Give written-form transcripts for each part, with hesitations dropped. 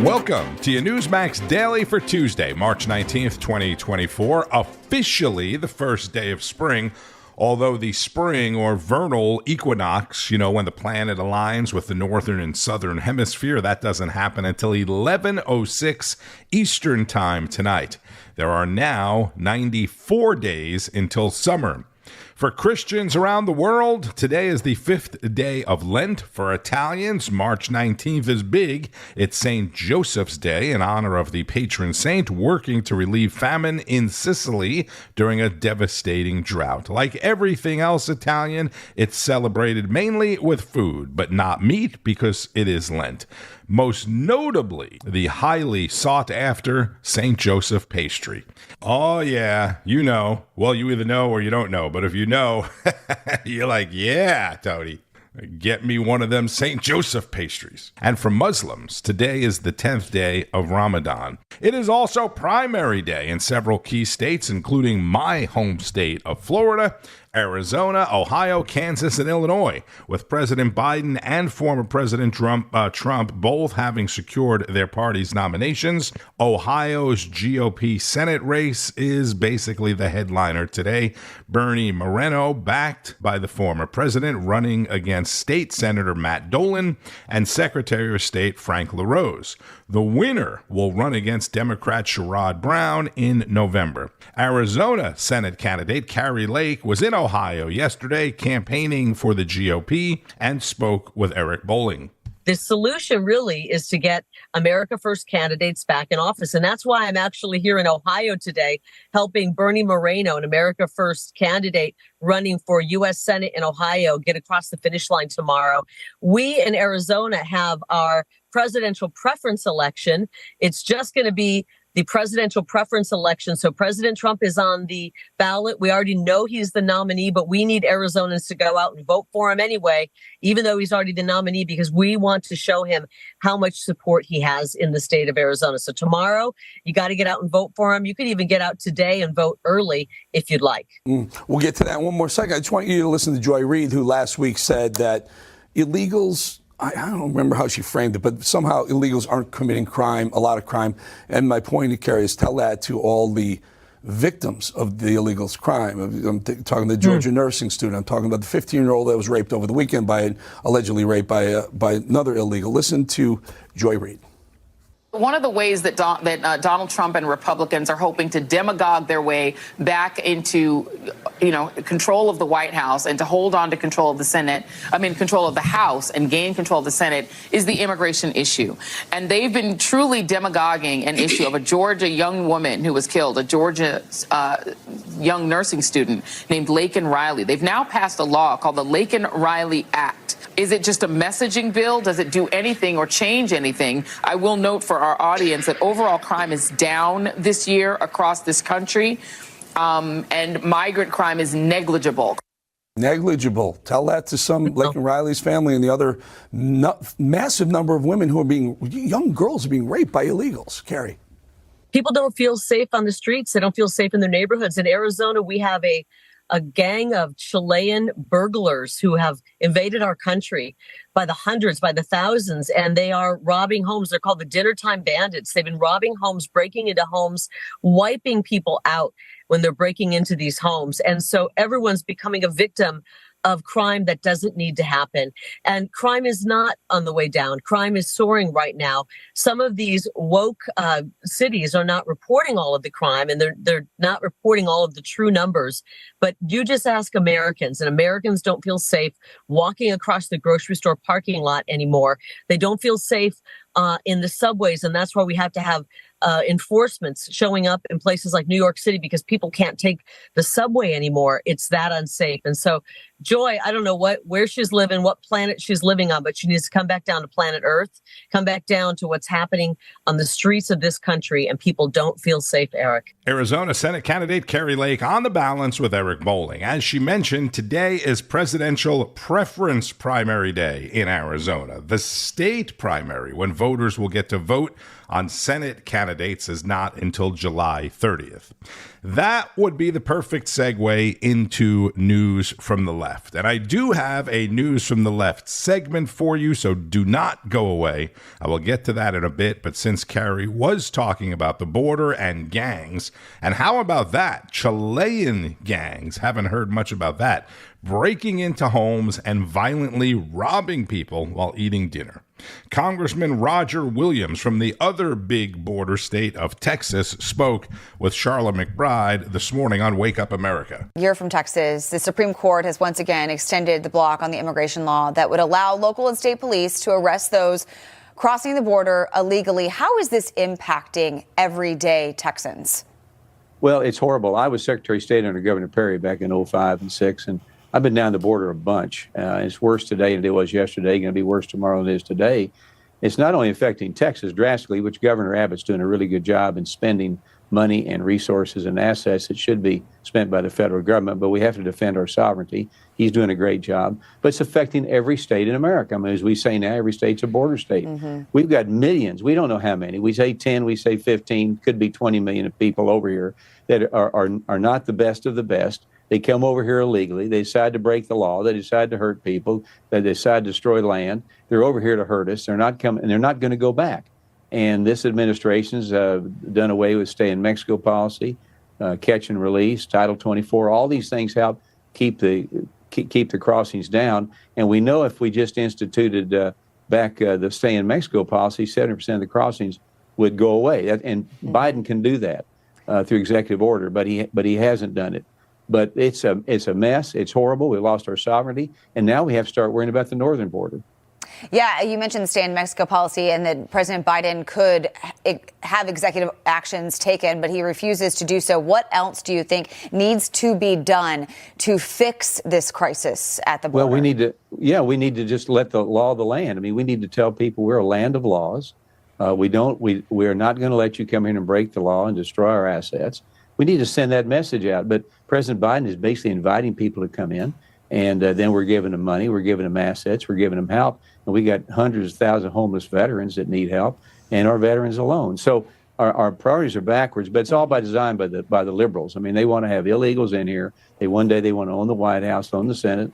Welcome to your Newsmax Daily for Tuesday, March 19th, 2024, officially the first day of spring, although the spring or vernal equinox, when the planet aligns with the northern and southern hemisphere, that doesn't happen until 11:06 Eastern Time tonight. There are now 94 days until summer. For Christians around the world, today is the 5th day of Lent. For Italians, March 19th is big. It's St. Joseph's Day in honor of the patron saint working to relieve famine in Sicily during a devastating drought. Like everything else Italian, it's celebrated mainly with food, but not meat because it is Lent. Most notably, the highly sought-after St. Joseph pastry. Oh, yeah, you know. Well, you either know or you don't know, but if you know, you're like, yeah, Tony, get me one of them St. Joseph pastries. And for Muslims, today is the 10th day of Ramadan. It is also primary day in several key states, including my home state of Florida, Arizona, Ohio, Kansas, and Illinois, with President Biden and former President Trump both having secured their party's nominations. Ohio's GOP Senate race is basically the headliner today. Bernie Moreno, backed by the former president, running against State Senator Matt Dolan and Secretary of State Frank LaRose. The winner will run against Democrat Sherrod Brown in November. Arizona Senate candidate Kari Lake was in Ohio yesterday campaigning for the GOP and spoke with Eric Bolling. The solution really is to get America First candidates back in office. And that's why I'm actually here in Ohio today, helping Bernie Moreno, an America First candidate running for U.S. Senate in Ohio, get across the finish line tomorrow. We in Arizona have our presidential preference election. It's just going to be the presidential preference election. So President Trump is on the ballot. We already know he's the nominee, but we need Arizonans to go out and vote for him anyway, even though he's already the nominee, because we want to show him how much support he has in the state of Arizona. So tomorrow, you got to get out and vote for him. You could even get out today and vote early if you'd like. We'll get to that in one more second. I just want you to listen to Joy Reid, who last week said that illegals, I don't remember how she framed it, but somehow illegals aren't committing crime, a lot of crime. And my point to Kari is tell that to all the victims of the illegals' crime. I'm talking the Georgia nursing student. I'm talking about the 15-year-old that was raped over the weekend allegedly raped by another illegal. Listen to Joy Reid. One of the ways that Donald Trump and Republicans are hoping to demagogue their way back into, control of the White House and to hold on to control of the control of the House and gain control of the Senate is the immigration issue. And they've been truly demagoguing an issue of a Georgia young woman who was killed, a Georgia young nursing student named Laken Riley. They've now passed a law called the Laken Riley Act. Is it just a messaging bill? Does it do anything or change anything? I will note for our audience that overall crime is down this year across this country, and migrant crime is negligible. Negligible. Tell that to some Laken Riley's family and the other massive number of women who are young girls are being raped by illegals. Kari. People don't feel safe on the streets. They don't feel safe in their neighborhoods. In Arizona, we have a gang of Chilean burglars who have invaded our country by the hundreds, by the thousands, and they are robbing homes. They're called the dinner time bandits. They've been robbing homes, breaking into homes, wiping people out when they're breaking into these homes. And so everyone's becoming a victim of crime that doesn't need to happen. And crime is not on the way down. Crime is soaring right now. Some of these woke cities are not reporting all of the crime, and they're not reporting all of the true numbers. But you just ask Americans, and Americans don't feel safe walking across the grocery store parking lot anymore. They don't feel safe in the subways, and that's why we have to have enforcements showing up in places like New York City because people can't take the subway anymore. It's that unsafe. And so Joy, I don't know where she's living, what planet she's living on, but she needs to come back down to planet Earth, come back down to what's happening on the streets of this country, and people don't feel safe, Eric. Arizona Senate candidate Kari Lake on the balance with Eric Bolling. As she mentioned, today is presidential preference primary day in Arizona, the state primary, when voters will get to vote on Senate candidates candidates is not until July 30th. That would be the perfect segue into news from the left. And I do have a news from the left segment for you, so do not go away. I will get to that in a bit, but since Kari was talking about the border and gangs, and how about that? Chilean gangs, haven't heard much about that, breaking into homes and violently robbing people while eating dinner. Congressman Roger Williams from the other big border state of Texas spoke with Charlotte McBride this morning on Wake Up America. You're from Texas. The Supreme Court has once again extended the block on the immigration law that would allow local and state police to arrest those crossing the border illegally. How is this impacting everyday Texans? Well, it's horrible. I was Secretary of State under Governor Perry back in 05 and 06, and I've been down the border a bunch. It's worse today than it was yesterday, going to be worse tomorrow than it is today. It's not only affecting Texas drastically, which Governor Abbott's doing a really good job in spending money and resources and assets that should be spent by the federal government, but we have to defend our sovereignty. He's doing a great job. But it's affecting every state in America. I mean, as we say now, every state's a border state. We've got millions. We don't know how many. We say 10, we say 15, could be 20 million of people over here that are not the best of the best. They come over here illegally. They decide to break the law. They decide to hurt people. They decide to destroy land. They're over here to hurt us. They're not coming, and they're not going to go back. And this administration's done away with stay in Mexico policy, catch and release, Title 24. All these things help keep the crossings down. And we know if we just instituted back the stay in Mexico policy, 70% of the crossings would go away. And Biden can do that through executive order, but he hasn't done it. But it's a mess. It's horrible. We lost our sovereignty, and now we have to start worrying about the northern border. Yeah, you mentioned the stay in Mexico policy and that President Biden could have executive actions taken, but he refuses to do so. What else do you think needs to be done to fix this crisis at the border? Well, we need to just let the law of the land. I mean, we need to tell people we're a land of laws. We are not going to let you come in and break the law and destroy our assets. We need to send that message out. But President Biden is basically inviting people to come in, and then we're giving them money, we're giving them assets, we're giving them help. And we got hundreds of thousands of homeless veterans that need help, and our veterans alone. So our priorities are backwards, but it's all by design by the liberals. I mean, they want to have illegals in here. One day they want to own the White House, own the Senate,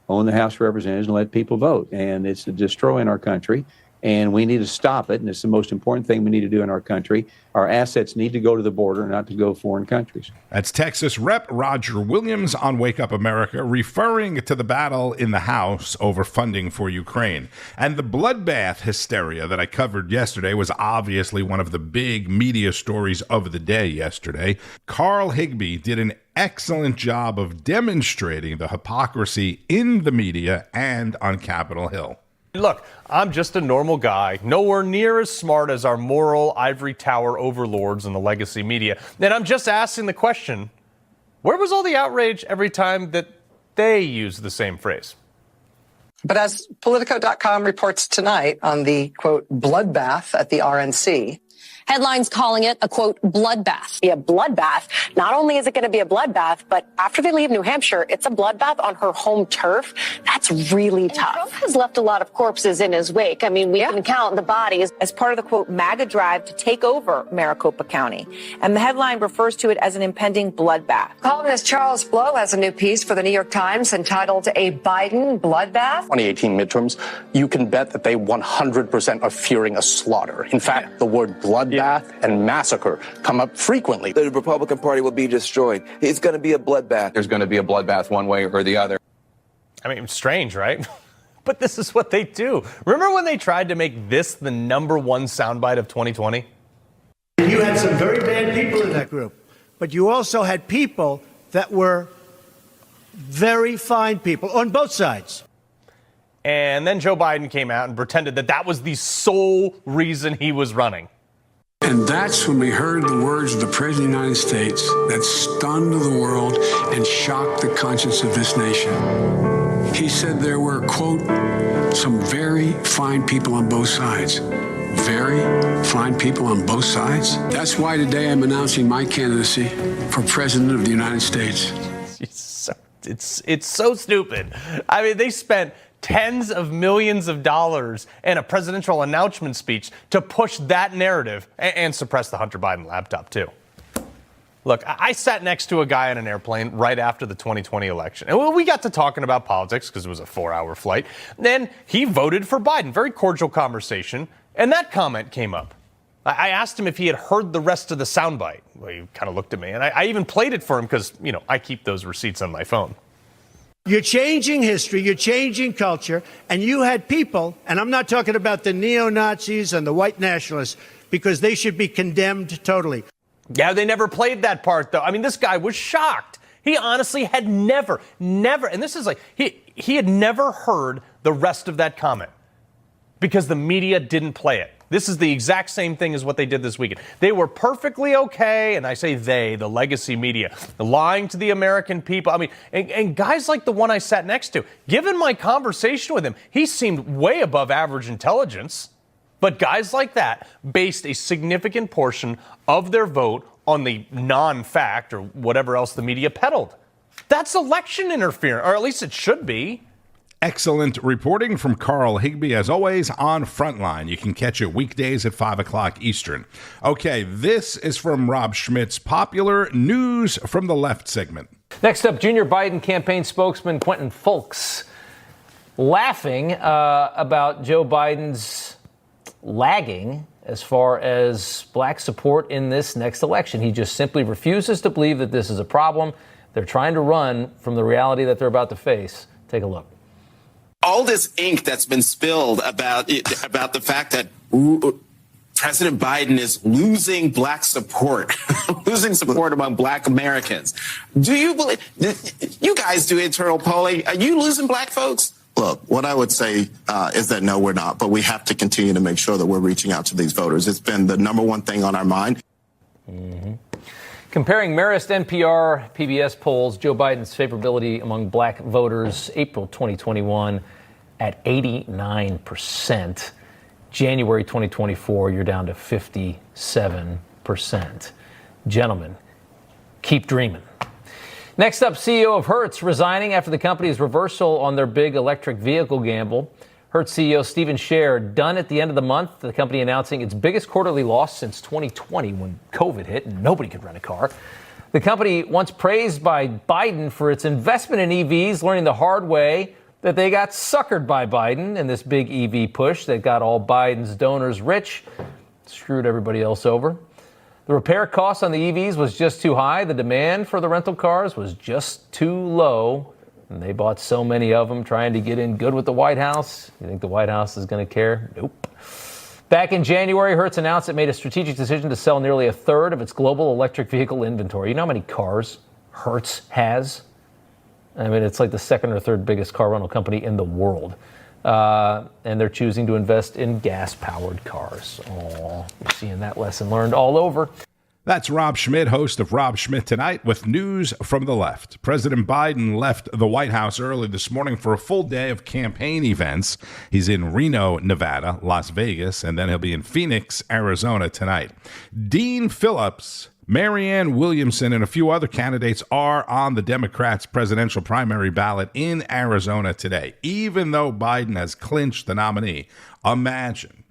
own the House of Representatives, and let people vote. And it's destroying our country. And we need to stop it, and it's the most important thing we need to do in our country. Our assets need to go to the border, not to go to foreign countries. That's Texas Rep. Roger Williams on Wake Up America, referring to the battle in the House over funding for Ukraine. And the bloodbath hysteria that I covered yesterday was obviously one of the big media stories of the day yesterday. Carl Higbie did an excellent job of demonstrating the hypocrisy in the media and on Capitol Hill. Look, I'm just a normal guy, nowhere near as smart as our moral ivory tower overlords in the legacy media. And I'm just asking the question, where was all the outrage every time that they used the same phrase? But as Politico.com reports tonight on the, quote, bloodbath at the RNC, Headlines calling it a, quote, bloodbath. Be a bloodbath. Not only is it going to be a bloodbath, but after they leave New Hampshire, it's a bloodbath on her home turf. That's really tough. Trump has left a lot of corpses in his wake. I mean, we can count the bodies. As part of the, quote, MAGA drive to take over Maricopa County. And the headline refers to it as an impending bloodbath. Columnist Charles Blow has a new piece for the New York Times entitled A Biden Bloodbath. 2018 midterms, you can bet that they 100% are fearing a slaughter. In fact, the word bloodbath and massacre come up frequently. The Republican Party will be destroyed. It's going to be a bloodbath. There's going to be a bloodbath one way or the other. I mean, strange, right? But this is what they do. Remember when they tried to make this the #1 soundbite of 2020? You had some very bad people in that group, but you also had people that were very fine people on both sides. And then Joe Biden came out and pretended that that was the sole reason he was running. And that's when we heard the words of the President of the United States that stunned the world and shocked the conscience of this nation. He said there were, quote, some very fine people on both sides. Very fine people on both sides. That's why today I'm announcing my candidacy for President of the United States. It's so stupid. I mean, they spent tens of millions of dollars and a presidential announcement speech to push that narrative and suppress the Hunter Biden laptop, too. Look, I sat next to a guy on an airplane right after the 2020 election. And we got to talking about politics because it was a 4-hour flight. Then he voted for Biden. Very cordial conversation. And that comment came up. I asked him if he had heard the rest of the soundbite. Well, he kind of looked at me. And I even played it for him because, I keep those receipts on my phone. You're changing history, you're changing culture, and you had people, and I'm not talking about the neo-Nazis and the white nationalists, because they should be condemned totally. Yeah, they never played that part, though. I mean, this guy was shocked. He honestly had never, and this is like, he had never heard the rest of that comment because the media didn't play it. This is the exact same thing as what they did this weekend. They were perfectly okay, and I say they, the legacy media, lying to the American people. I mean, and guys like the one I sat next to, given my conversation with him, he seemed way above average intelligence. But guys like that based a significant portion of their vote on the non-fact or whatever else the media peddled. That's election interference, or at least it should be. Excellent reporting from Carl Higbie, as always, on Frontline. You can catch it weekdays at 5 o'clock Eastern. Okay, this is from Rob Schmitt's popular News from the Left segment. Next up, junior Biden campaign spokesman Quentin Fulks laughing about Joe Biden's lagging as far as black support in this next election. He just simply refuses to believe that this is a problem. They're trying to run from the reality that they're about to face. Take a look. All this ink that's been spilled about the fact that President Biden is losing black support, losing support among black Americans. Do you believe, you guys do internal polling, are you losing black folks? Look, what I would say is that no, we're not, but we have to continue to make sure that we're reaching out to these voters. It's been the number one thing on our mind. Mm-hmm. Comparing Marist NPR PBS polls, Joe Biden's favorability among black voters, April 2021 at 89%. January 2024, you're down to 57%. Gentlemen, keep dreaming. Next up, CEO of Hertz resigning after the company's reversal on their big electric vehicle gamble. Hertz CEO Stephen Scher done at the end of the month, the company announcing its biggest quarterly loss since 2020 when COVID hit and nobody could rent a car. The company, once praised by Biden for its investment in EVs, learning the hard way that they got suckered by Biden in this big EV push that got all Biden's donors rich, screwed everybody else over. The repair cost on the EVs was just too high. The demand for the rental cars was just too low. And they bought so many of them trying to get in good with the White House. You think the White House is going to care? Nope. Back in January, Hertz announced it made a strategic decision to sell nearly a third of its global electric vehicle inventory. You know how many cars Hertz has? I mean, it's like the second or third biggest car rental company in the world. And they're choosing to invest in gas-powered cars. Oh, you're seeing that lesson learned all over. That's Rob Schmitt, host of Rob Schmitt Tonight, with news from the left. President Biden left the White House early this morning for a full day of campaign events. He's in Reno, Nevada, Las Vegas, and then he'll be in Phoenix, Arizona tonight. Dean Phillips, Marianne Williamson, and a few other candidates are on the Democrats' presidential primary ballot in Arizona today. Even though Biden has clinched the nominee,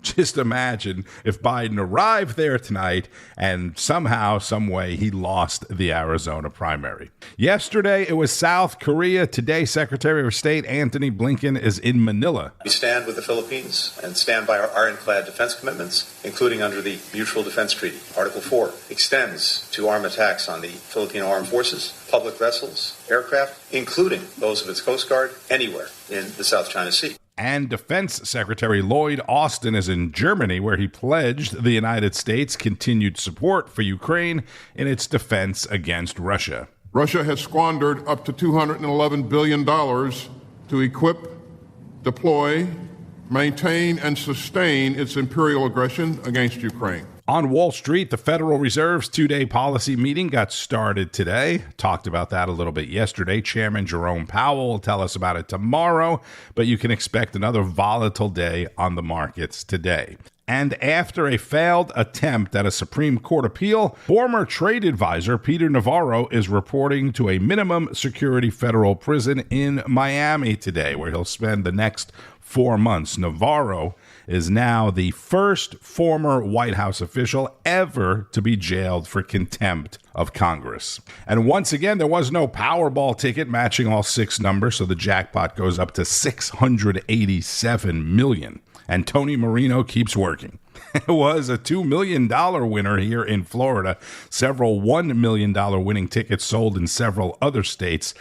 just imagine if Biden arrived there tonight and somehow, some way, he lost the Arizona primary. Yesterday, it was South Korea. Today, Secretary of State Antony Blinken is in Manila. We stand with the Philippines and stand by our ironclad defense commitments, including under the Mutual Defense Treaty. Article 4 extends to armed attacks on the Filipino Armed Forces, public vessels, aircraft, including those of its Coast Guard, anywhere in the South China Sea. And Defense Secretary Lloyd Austin is in Germany, where he pledged the United States continued support for Ukraine in its defense against Russia. Russia has squandered up to $211 billion to equip, deploy, maintain, and sustain its imperial aggression against Ukraine. On Wall Street, the Federal Reserve's two-day policy meeting got started today. Talked about that a little bit yesterday. Chairman Jerome Powell will tell us about it tomorrow, but you can expect another volatile day on the markets today. And after a failed attempt at a Supreme Court appeal, former trade advisor Peter Navarro is reporting to a minimum security federal prison in Miami today, where he'll spend the next 4 months. Navarro is now the first former White House official ever to be jailed for contempt of Congress. And once again, there was no Powerball ticket matching all 6 numbers, so the jackpot goes up to $687 million. And Tony Marino keeps working. It was a $2 million winner here in Florida. Several $1 million winning tickets sold in several other states.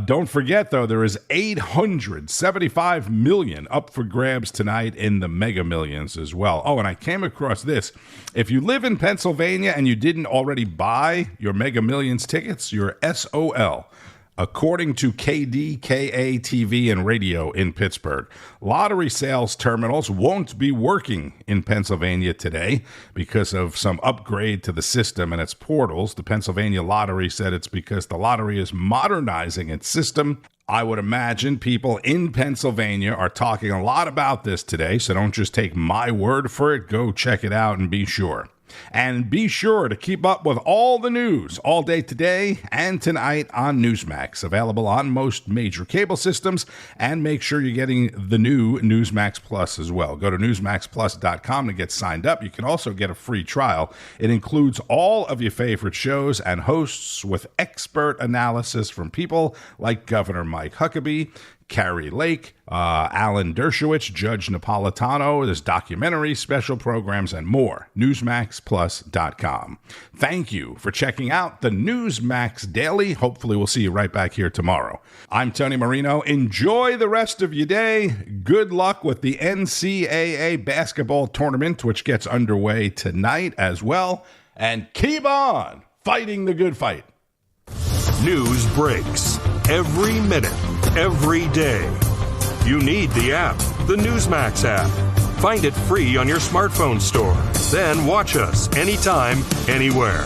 Don't forget, though, there is $875 million up for grabs tonight in the Mega Millions as well. Oh, and I came across this. If you live in Pennsylvania and you didn't already buy your Mega Millions tickets, you're SOL. According to KDKA TV and radio in Pittsburgh, lottery sales terminals won't be working in Pennsylvania today because of some upgrade to the system and its portals. The Pennsylvania Lottery said it's because the lottery is modernizing its system. I would imagine people in Pennsylvania are talking a lot about this today, so don't just take my word for it. Go check it out and be sure. And be sure to keep up with all the news all day today and tonight on Newsmax, available on most major cable systems, and make sure you're getting the new Newsmax Plus as well. Go to newsmaxplus.com to get signed up. You can also get a free trial. It includes all of your favorite shows and hosts with expert analysis from people like Governor Mike Huckabee, Kari Lake, Alan Dershowitz, Judge Napolitano. There's documentaries, special programs, and more. NewsmaxPlus.com. Thank you for checking out the Newsmax Daily. Hopefully we'll see you right back here tomorrow. I'm Tony Marino. Enjoy the rest of your day. Good luck with the NCAA basketball tournament, which gets underway tonight as well. And keep on fighting the good fight. News breaks every minute, every day. You need the app, the Newsmax app. Find it free on your smartphone store. Then watch us anytime, anywhere.